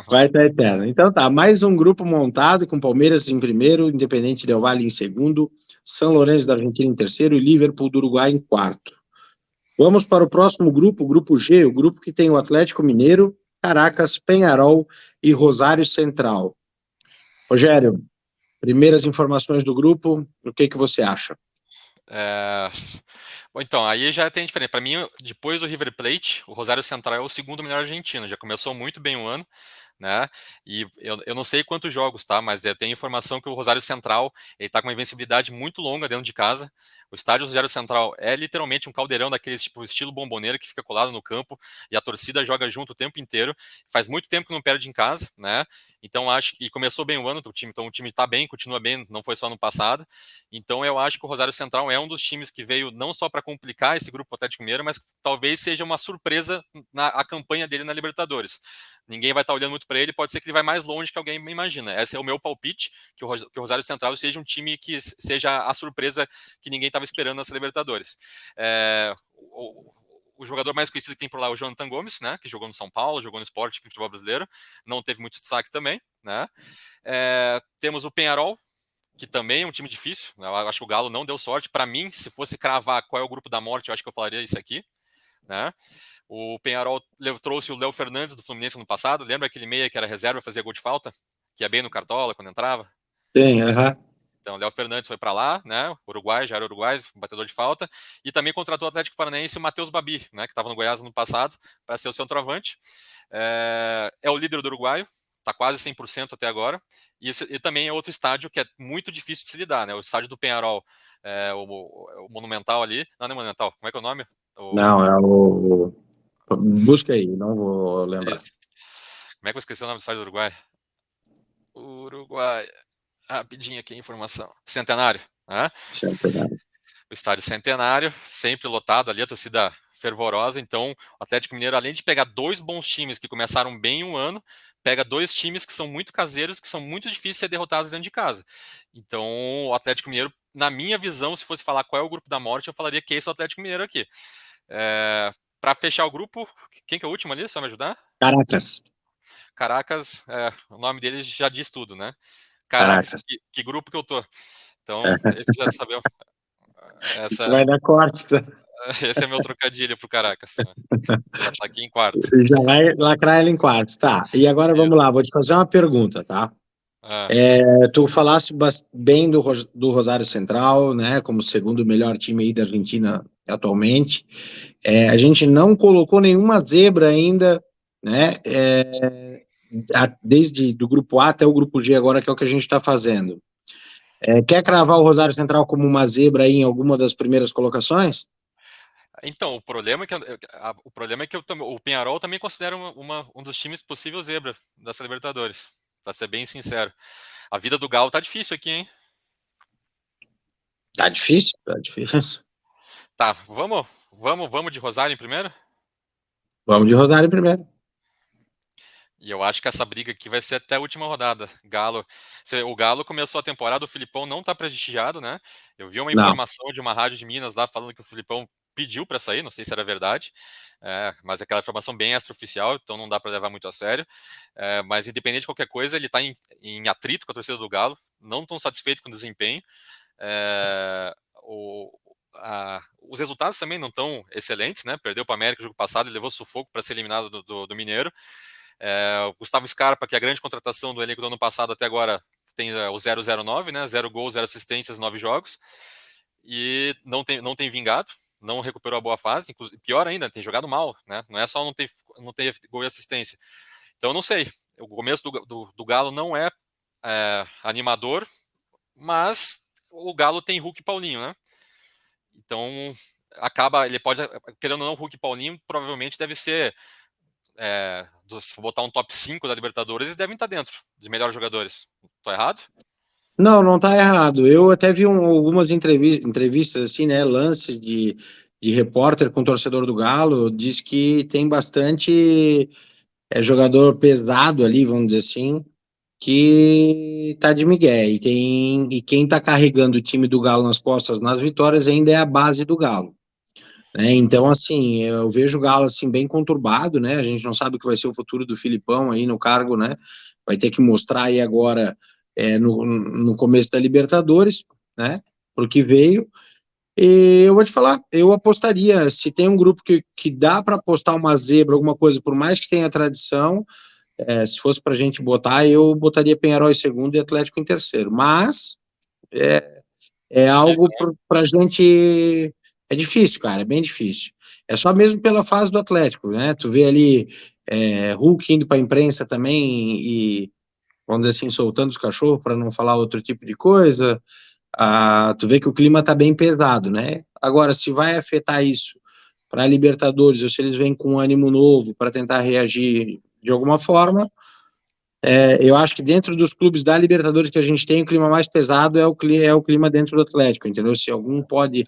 Speaker 1: vai estar eterno. Então tá, mais um grupo montado com Palmeiras em primeiro, Independente Del Valle em segundo, São Lourenço da Argentina em terceiro e Liverpool do Uruguai em quarto. Vamos para o próximo grupo, o grupo G, o grupo que tem o Atlético Mineiro, Caracas, Penharol e Rosário Central. Rogério, primeiras informações do grupo, o que você acha?
Speaker 2: Bom, então, aí já tem diferença. Para mim, depois do River Plate, o Rosário Central é o segundo melhor argentino. Já começou muito bem o ano, né? E eu não sei quantos jogos, tá? Mas eu tenho informação que o Rosário Central ele tá com uma invencibilidade muito longa dentro de casa. O estádio do Rosário Central é literalmente um caldeirão daqueles tipo estilo bomboneira que fica colado no campo e a torcida joga junto o tempo inteiro. Faz muito tempo que não perde em casa, né? Então acho que começou bem o ano, então o time tá bem, continua bem, não foi só no passado. Então eu acho que o Rosário Central é um dos times que veio não só para complicar esse grupo Atlético Mineiro, mas talvez seja uma surpresa a campanha dele na Libertadores. Ninguém vai estar olhando muito para ele, pode ser que ele vai mais longe que alguém imagina. Esse é o meu palpite, que o Rosário Central seja um time que seja a surpresa que ninguém estava esperando nessa Libertadores. O jogador mais conhecido que tem por lá é o Jonathan Gomes, né, que jogou no São Paulo, jogou no Sport, no futebol brasileiro, não teve muito destaque também, né. Temos o Penharol, que também é um time difícil. Eu acho que o Galo não deu sorte. Para mim, se fosse cravar qual é o grupo da morte, eu acho que eu falaria isso aqui, né? O Penharol trouxe o Léo Fernandes do Fluminense no passado. Lembra aquele meia que era reserva, fazia gol de falta? Que ia bem no Cartola quando entrava?
Speaker 1: Sim, aham.
Speaker 2: Então, o Léo Fernandes foi para lá, né? Uruguai, já era Uruguai, batedor de falta. E também contratou o Atlético Paranaense o Matheus Babi, né? Que estava no Goiás no passado, para ser o centroavante. É o líder do Uruguaio, está quase 100% até agora. E também é outro estádio que é muito difícil de se lidar, né? O estádio do Penharol, o Monumental ali. Não é Monumental, como é que é o nome?
Speaker 1: Não, é o. Busca aí, não vou lembrar.
Speaker 2: Isso. Como é que eu esqueci o nome do estádio do Uruguai? Uruguai. Rapidinho aqui a informação. Centenário, né?
Speaker 1: Centenário.
Speaker 2: O estádio Centenário, sempre lotado ali, a torcida fervorosa. Então, o Atlético Mineiro, além de pegar dois bons times que começaram bem um ano, pega dois times que são muito caseiros, que são muito difíceis de ser derrotados dentro de casa. Então, o Atlético Mineiro, na minha visão, se fosse falar qual é o grupo da morte, eu falaria que esse é o Atlético Mineiro aqui. Para fechar o grupo, quem que é o último ali? Só me ajudar?
Speaker 1: Caracas.
Speaker 2: Caracas, o nome deles já diz tudo, né? Caracas,
Speaker 1: Caracas.
Speaker 2: que grupo que eu tô. Então, esse já sabemos.
Speaker 1: Isso
Speaker 2: Essa,
Speaker 1: vai dar corte, tá?
Speaker 2: esse é meu trocadilho pro Caracas. Já tá aqui em quarto.
Speaker 1: Já vai lacrar ele em quartos. Tá, e agora vamos
Speaker 2: Isso.
Speaker 1: lá, vou te fazer uma pergunta, tá?
Speaker 2: Ah,
Speaker 1: Tu falaste bem do Rosário Central, né, como segundo melhor time aí da Argentina atualmente. A gente não colocou nenhuma zebra ainda, né, desde do grupo A até o grupo G agora, que é o que a gente está fazendo. Quer cravar o Rosário Central como uma zebra aí em alguma das primeiras colocações?
Speaker 2: então, o problema é que o Penharol também considera um dos times possível zebra dessa Libertadores, para ser bem sincero. A vida do Galo tá difícil aqui, hein?
Speaker 1: Tá difícil, tá difícil.
Speaker 2: Tá, vamos de Rosário em primeiro?
Speaker 1: Vamos de Rosário primeiro.
Speaker 2: E eu acho que essa briga aqui vai ser até a última rodada. O Galo começou a temporada, o Filipão não tá prestigiado, né? Eu vi uma
Speaker 1: Não.
Speaker 2: informação de uma rádio de Minas lá falando que o Filipão pediu para sair, não sei se era verdade, mas aquela informação bem extraoficial, então não dá para levar muito a sério. Mas independente de qualquer coisa, ele está em atrito com a torcida do Galo, não tão satisfeito com o desempenho. É, o, os resultados também não estão excelentes, né? Perdeu para o América no jogo passado e levou sufoco para ser eliminado do Mineiro. O Gustavo Scarpa, que é a grande contratação do elenco do ano passado até agora, tem o 009, né? 0 gols, 0 assistências, 9 jogos. E não tem vingado, não recuperou a boa fase. Pior ainda, tem jogado mal, né? Não é só não ter gol e assistência. Então, eu não sei. O começo do Galo não é animador, mas o Galo tem Hulk e Paulinho, né? Então, ele pode, querendo ou não, Hulk e Paulinho provavelmente deve ser se botar um top 5 da Libertadores, eles devem estar dentro dos melhores jogadores. Tô errado?
Speaker 1: Não, não tá errado. Eu até vi algumas entrevistas, assim, né, lances de repórter com torcedor do Galo, diz que tem bastante jogador pesado ali, vamos dizer assim, que tá de migué. E quem tá carregando o time do Galo nas costas nas vitórias ainda é a base do Galo. né? Então, assim, eu vejo o Galo assim bem conturbado, né? A gente não sabe o que vai ser o futuro do Filipão aí no cargo, né? Vai ter que mostrar aí agora no começo da Libertadores, né? Pro que veio. E eu vou te falar, eu apostaria, se tem um grupo que dá para apostar uma zebra, alguma coisa, por mais que tenha tradição, se fosse para a gente botar, eu botaria Penharol em segundo e Atlético em terceiro. Mas é
Speaker 2: Difícil,
Speaker 1: algo
Speaker 2: né?
Speaker 1: para a gente. É difícil, cara, é bem difícil. É só mesmo pela fase do Atlético, né? Tu vê ali Hulk indo para a imprensa também e, vamos dizer assim, soltando os cachorros para não falar outro tipo de coisa. Tu vê que o clima tá bem pesado, né? Agora, se vai afetar isso para a Libertadores, ou se eles vêm com um ânimo novo para tentar reagir de alguma forma, eu acho que dentro dos clubes da Libertadores que a gente tem, o clima mais pesado é o clima dentro do Atlético, entendeu? Se algum pode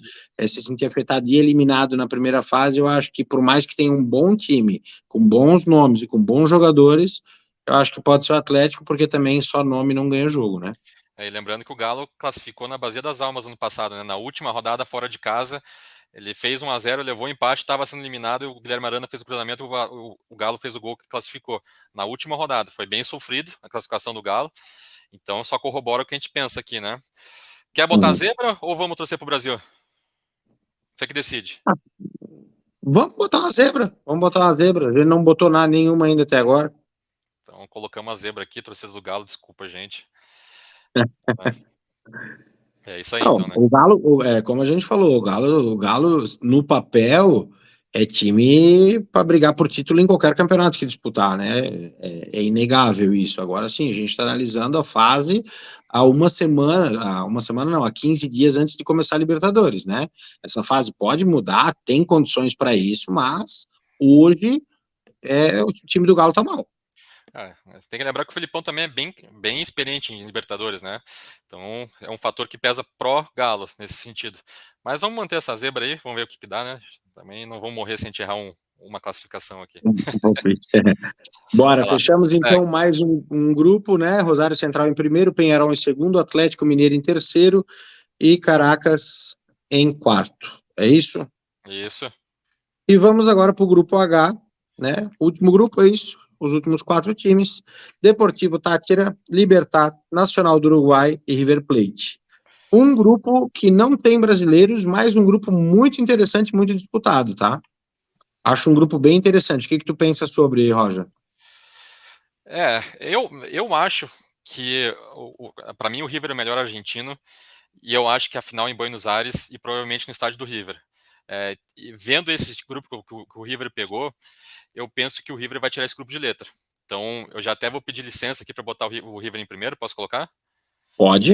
Speaker 1: se sentir afetado e eliminado na primeira fase, eu acho que por mais que tenha um bom time, com bons nomes e com bons jogadores, eu acho que pode ser o Atlético, porque também só nome não ganha jogo, né?
Speaker 2: Aí, lembrando que o Galo classificou na Bacia das Almas ano passado, né? Na última rodada fora de casa, ele fez 1-0, levou o empate, estava sendo eliminado e o Guilherme Arana fez o cruzamento, o Galo fez o gol que classificou na última rodada. Foi bem sofrido a classificação do Galo, então só corrobora o que a gente pensa aqui, né? Quer botar
Speaker 1: Uhum.
Speaker 2: zebra ou vamos torcer pro Brasil? Você que decide.
Speaker 1: Vamos botar uma zebra. Vamos botar uma zebra. A gente não botou nada nenhuma ainda até agora.
Speaker 2: Então colocamos a zebra aqui, torcida do Galo, desculpa, gente. É isso aí
Speaker 1: Não,
Speaker 2: então, né?
Speaker 1: o Galo, como a gente falou, o Galo no papel é time para brigar por título em qualquer campeonato que disputar, né? É inegável isso. Agora sim, a gente está analisando a fase há uma semana não, há 15 dias antes de começar a Libertadores, né? Essa fase pode mudar, tem condições para isso, mas hoje o time do Galo tá mal.
Speaker 2: Mas tem que lembrar que o Felipão também é bem experiente em Libertadores, né? Então é um fator que pesa pró-Galo nesse sentido. Mas vamos manter essa zebra aí, vamos ver o que dá, né? Também não vamos morrer sem a gente errar uma classificação aqui.
Speaker 1: Bora,
Speaker 2: Vai lá,
Speaker 1: fechamos então
Speaker 2: segue.
Speaker 1: mais um grupo, né? Rosário Central em primeiro, Penharol em segundo, Atlético Mineiro em terceiro e Caracas em quarto. É isso?
Speaker 2: Isso,
Speaker 1: E vamos agora para o grupo H, né? O último grupo é isso. Os últimos quatro times: Deportivo Táchira, Libertad, Nacional do Uruguai e River Plate. Um grupo que não tem brasileiros, mas um grupo muito interessante, muito disputado, tá? Acho um grupo bem interessante. O que tu pensa sobre, Roger?
Speaker 2: eu acho que para mim o River é o melhor argentino e eu acho que a final em Buenos Aires e provavelmente no estádio do River. E vendo esse grupo que o River pegou, eu penso que o River vai tirar esse grupo de letra. Então, eu já até vou pedir licença aqui para botar o River em primeiro, posso colocar?
Speaker 1: Pode?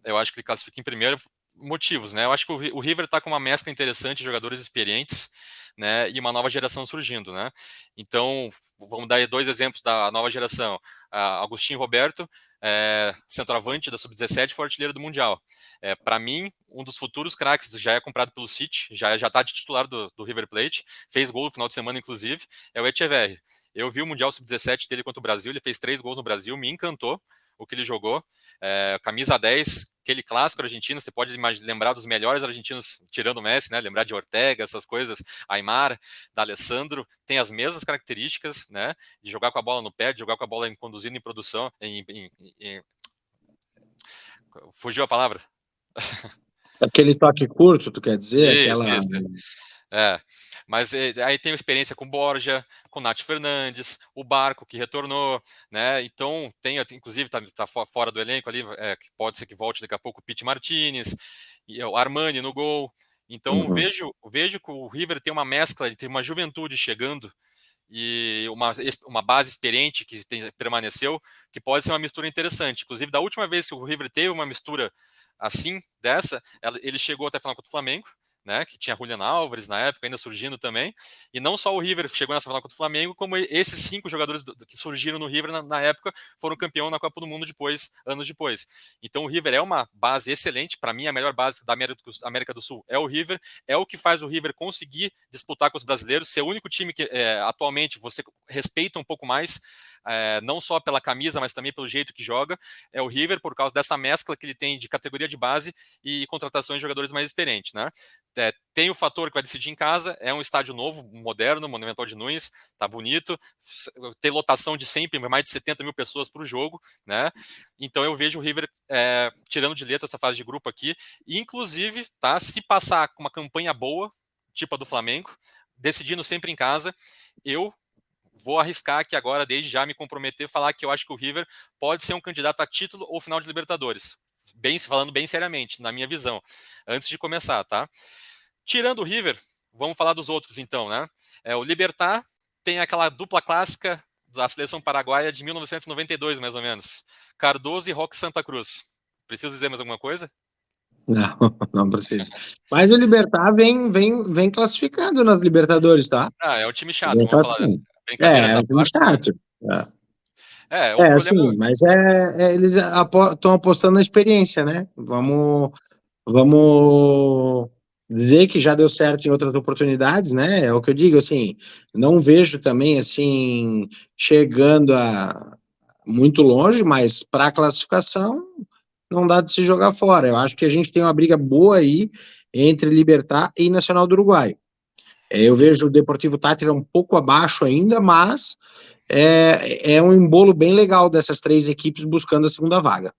Speaker 2: Eu acho que ele classifica em primeiro motivos, né? Eu acho que o River está com uma mescla interessante de jogadores experientes, né? E uma nova geração surgindo, né? Então, vamos dar dois exemplos da nova geração. Agostinho Roberto, centroavante da Sub-17, foi artilheiro do Mundial. Para mim, um dos futuros craques já é comprado pelo City, já está de titular do River Plate, fez gol no final de semana, inclusive, é o Echeverri. Eu vi o Mundial Sub-17 dele contra o Brasil, ele fez 3 gols no Brasil, me encantou o que ele jogou. Camisa 10, aquele clássico argentino, você pode lembrar dos melhores argentinos, tirando o Messi, né? Lembrar de Ortega, essas coisas, Aimar, da Alessandro, tem as mesmas características, né? De jogar com a bola no pé, de jogar com a bola conduzindo em produção, fugiu a palavra?
Speaker 1: Aquele toque curto, tu quer dizer?
Speaker 2: Isso,
Speaker 1: Aquela.
Speaker 2: isso. É, mas aí tem experiência com Borja, com Nath Fernandes, o Barco que retornou, né? Então tem, inclusive, tá fora do elenco ali, que pode ser que volte daqui a pouco o Pete Martinez, e o Armani no gol. Então
Speaker 1: Uhum.
Speaker 2: vejo que o River tem uma mescla, ele tem uma juventude chegando e uma base experiente que permaneceu, que pode ser uma mistura interessante. Inclusive, da última vez que o River teve uma mistura assim, dessa, ele chegou até a final contra o Flamengo, né, que tinha Julian Álvares na época, ainda surgindo também, e não só o River chegou nessa final contra o Flamengo, como esses 5 jogadores que surgiram no River na época foram campeão na Copa do Mundo depois, anos depois. Então o River é uma base excelente, para mim a melhor base da América do Sul é o River, é o que faz o River conseguir disputar com os brasileiros, ser o único time que atualmente você respeita um pouco mais não só pela camisa, mas também pelo jeito que joga, é o River, por causa dessa mescla que ele tem de categoria de base e contratações de jogadores mais experientes, né? Tem o fator que vai decidir em casa, é um estádio novo, moderno, Monumental de Nunes, tá bonito, tem lotação de sempre, mais de 70 mil pessoas para o jogo, né? Então eu vejo o River tirando de letra essa fase de grupo aqui, e inclusive, tá, se passar com uma campanha boa, tipo a do Flamengo, decidindo sempre em casa, eu vou arriscar aqui agora, desde já me comprometer, falar que eu acho que o River pode ser um candidato a título ou final de Libertadores. Falando bem seriamente, na minha visão, antes de começar, tá? Tirando o River, vamos falar dos outros então, né? O Libertad tem aquela dupla clássica da seleção paraguaia de 1992, mais ou menos. Cardoso e Roque Santa Cruz. Preciso dizer mais alguma coisa?
Speaker 1: Não, não precisa. Mas o Libertad vem classificando nas Libertadores, tá?
Speaker 2: É um time chato,
Speaker 1: Vem
Speaker 2: vamos falar.
Speaker 1: classificando.
Speaker 2: Brincadeiras
Speaker 1: É
Speaker 2: à
Speaker 1: um time
Speaker 2: parte, né?
Speaker 1: chato.
Speaker 2: O problema.
Speaker 1: Assim, mas eles estão apostando na experiência, né? Vamos dizer que já deu certo em outras oportunidades, né? É o que eu digo, assim, não vejo também, assim, chegando a muito longe, mas para a classificação não dá de se jogar fora. Eu acho que a gente tem uma briga boa aí entre Libertad e Nacional do Uruguai. Eu vejo o Deportivo Táchira um pouco abaixo ainda, mas é um embolo bem legal dessas três equipes buscando a segunda vaga.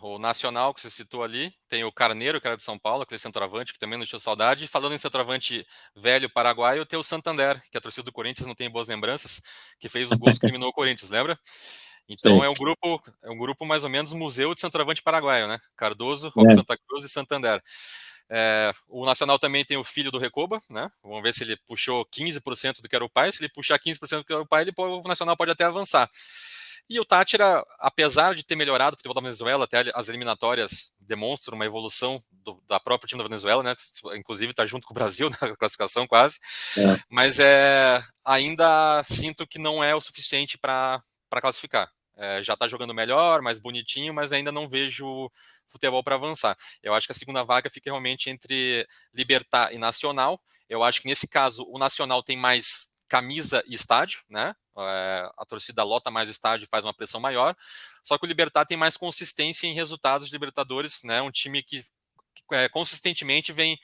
Speaker 2: O Nacional, que você citou ali, tem o Carneiro, que era de São Paulo, aquele centroavante, que também não tinha saudade. E falando em centroavante velho paraguaio, tem o Santander, que a torcida do Corinthians não tem boas lembranças, que fez os gols que eliminou o Corinthians, lembra? Então
Speaker 1: Sim.
Speaker 2: é um grupo mais ou menos museu de centroavante paraguaio, né? Cardoso, Roque Santa Cruz e Santander. O Nacional também tem o filho do Recoba, né? Vamos ver se ele puxou 15% do que era o pai. Se ele puxar 15% do que era o pai, o Nacional pode até avançar. E o Táchira, apesar de ter melhorado o futebol da Venezuela, até as eliminatórias demonstram uma evolução da própria time da Venezuela, né? Inclusive está junto com o Brasil na classificação quase. Mas ainda sinto que não é o suficiente para classificar. Já está jogando melhor, mais bonitinho, mas ainda não vejo futebol para avançar. Eu acho que a segunda vaga fica realmente entre Libertad e Nacional. Eu acho que nesse caso o Nacional tem mais camisa e estádio, né? A torcida lota mais o estádio e faz uma pressão maior. Só que o Libertad tem mais consistência em resultados de Libertadores, né? Um time que consistentemente vem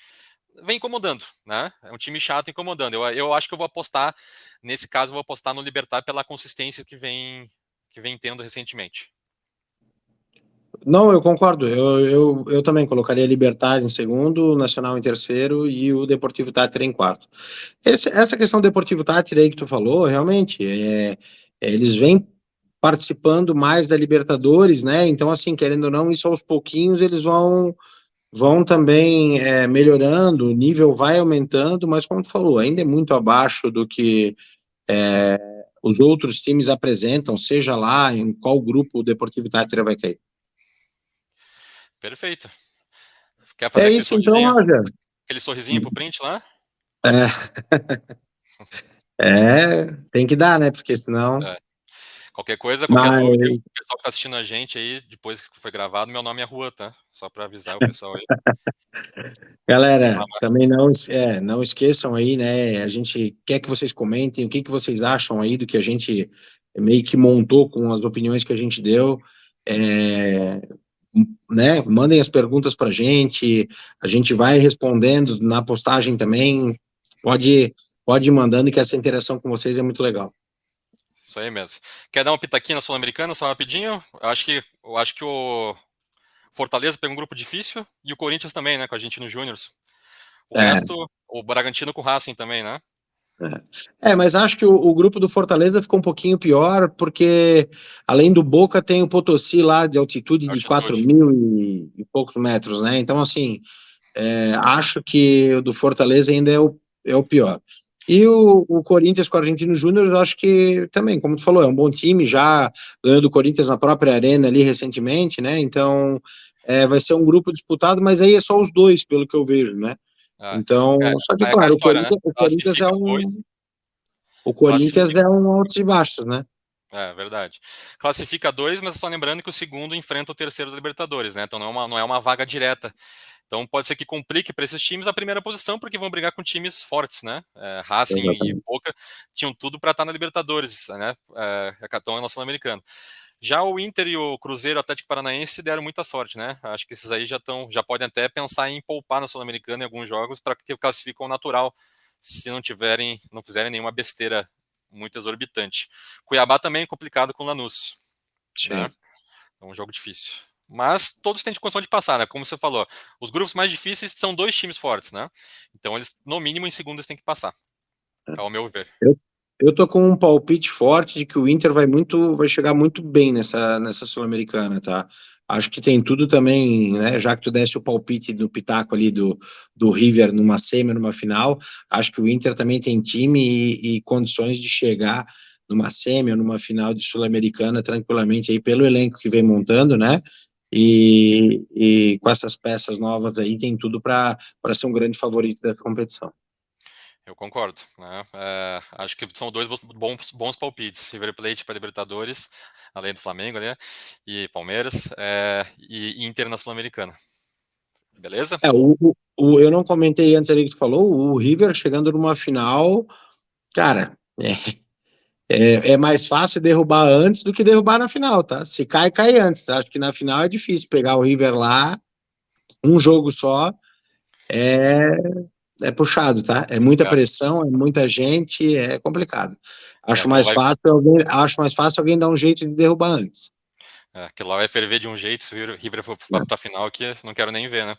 Speaker 2: incomodando, né? É um time chato incomodando. Eu acho que eu vou apostar, nesse caso, eu vou apostar no Libertad pela consistência que vem tendo recentemente.
Speaker 1: Não, eu concordo. Eu também colocaria Libertad em segundo, o Nacional em terceiro e o Deportivo Táchira em quarto. Essa questão do Deportivo Táchira aí que tu falou, realmente, eles vêm participando mais da Libertadores, né? Então, assim, querendo ou não, isso aos pouquinhos eles vão também melhorando, o nível vai aumentando, mas como tu falou, ainda é muito abaixo do que os outros times apresentam, seja lá em qual grupo o Deportivo Táchira vai cair.
Speaker 2: Perfeito. Quer fazer
Speaker 1: É isso então, Roger.
Speaker 2: aquele sorrisinho pro print lá?
Speaker 1: Tem que dar, né? Porque senão.
Speaker 2: Qualquer coisa, qualquer
Speaker 1: Mas,
Speaker 2: dúvida, o pessoal que tá assistindo a gente aí, depois que foi gravado, meu nome é Rua, tá? Só para avisar o pessoal aí.
Speaker 1: galera, também não esqueçam aí, né? A gente quer que vocês comentem o que vocês acham aí do que a gente meio que montou com as opiniões que a gente deu. É, né? Mandem as perguntas para a gente vai respondendo na postagem também. Pode ir mandando, que essa interação com vocês é muito legal.
Speaker 2: Isso aí mesmo. Quer dar uma pitaquinha na Sul-Americana, só rapidinho? Eu acho que o Fortaleza pegou um grupo difícil e o Corinthians também, né, com a Argentino Júnior. O
Speaker 1: É,
Speaker 2: resto, o Bragantino com o Racing também, né?
Speaker 1: mas acho que o grupo do Fortaleza ficou um pouquinho pior, porque além do Boca tem o Potosí lá de altitude de 4
Speaker 2: Altitude.
Speaker 1: mil e poucos metros, né? Então, assim, acho que o do Fortaleza ainda é o pior. E o Corinthians com o Argentino Júnior, eu acho que também, como tu falou, é um bom time, já ganhou do Corinthians na própria arena ali recentemente, né? Então, vai ser um grupo disputado, mas aí é só os dois, pelo que eu vejo, né?
Speaker 2: É,
Speaker 1: Então, só que,
Speaker 2: é aquela
Speaker 1: claro, o
Speaker 2: história, né?
Speaker 1: Corinthians, o Corinthians é
Speaker 2: Classifica dois,
Speaker 1: um o Corinthians
Speaker 2: classifica.
Speaker 1: é um altos e baixos, né?
Speaker 2: É verdade. Classifica dois, mas só lembrando que o segundo enfrenta o terceiro da Libertadores, né? Então não é uma vaga direta. Então pode ser que complique para esses times a primeira posição, porque vão brigar com times fortes, né? Racing e
Speaker 1: Exatamente.
Speaker 2: Boca tinham tudo para estar na Libertadores, né? Estão na Sul-Americana. Já o Inter e o Cruzeiro, Atlético Paranaense deram muita sorte, né? Acho que esses aí já podem até pensar em poupar na Sul-Americana em alguns jogos para que classificam natural, se não fizerem nenhuma besteira muito exorbitante. Cuiabá também é complicado com o Lanús, né?
Speaker 1: Sim.
Speaker 2: É um jogo difícil. Mas todos têm condição de passar, né? Como você falou, os grupos mais difíceis são dois times fortes, né? Então eles, no mínimo, em segundo, eles têm que passar, ao meu ver.
Speaker 1: Eu, eu tô com um palpite forte de que o Inter vai chegar muito bem nessa Sul-Americana, tá? Acho que tem tudo também, né? Já que tu desse o palpite do Pitaco ali do River numa semi, numa final, acho que o Inter também tem time e condições de chegar numa semi ou numa final de Sul-Americana tranquilamente aí pelo elenco que vem montando, né? E com essas peças novas aí tem tudo para ser um grande favorito dessa competição.
Speaker 2: Eu concordo, né? Acho que são dois bons palpites. River Plate para Libertadores, além do Flamengo, né? E Palmeiras, e Inter na Sul-Americana. Beleza?
Speaker 1: Eu não comentei antes ali que tu falou, o River chegando numa final, cara, é mais fácil derrubar antes do que derrubar na final, tá? Se cai, cai antes. Acho que na final é difícil pegar o River lá, um jogo só, é, é puxado, tá? É muita
Speaker 2: É,
Speaker 1: pressão, é muita gente, é complicado.
Speaker 2: aquilo vai,
Speaker 1: Acho mais fácil alguém dar um jeito de derrubar antes.
Speaker 2: aquilo lá vai ferver de um jeito se o River for para a final que eu não quero nem ver, né?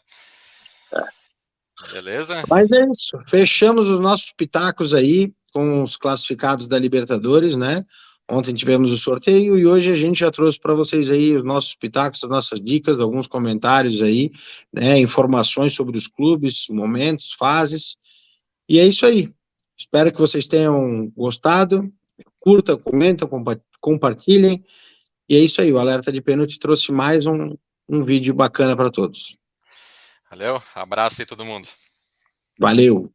Speaker 2: Beleza?
Speaker 1: Mas é isso. Fechamos os nossos pitacos aí com os classificados da Libertadores, né? Ontem tivemos o sorteio e hoje a gente já trouxe para vocês aí os nossos pitacos, as nossas dicas, alguns comentários aí, né? Informações sobre os clubes, momentos, fases. E é isso aí. Espero que vocês tenham gostado. Curta, comenta, compartilhem. E é isso aí. O Alerta de Pênalti trouxe mais um vídeo bacana para todos.
Speaker 2: Valeu, abraço aí todo mundo.
Speaker 1: Valeu!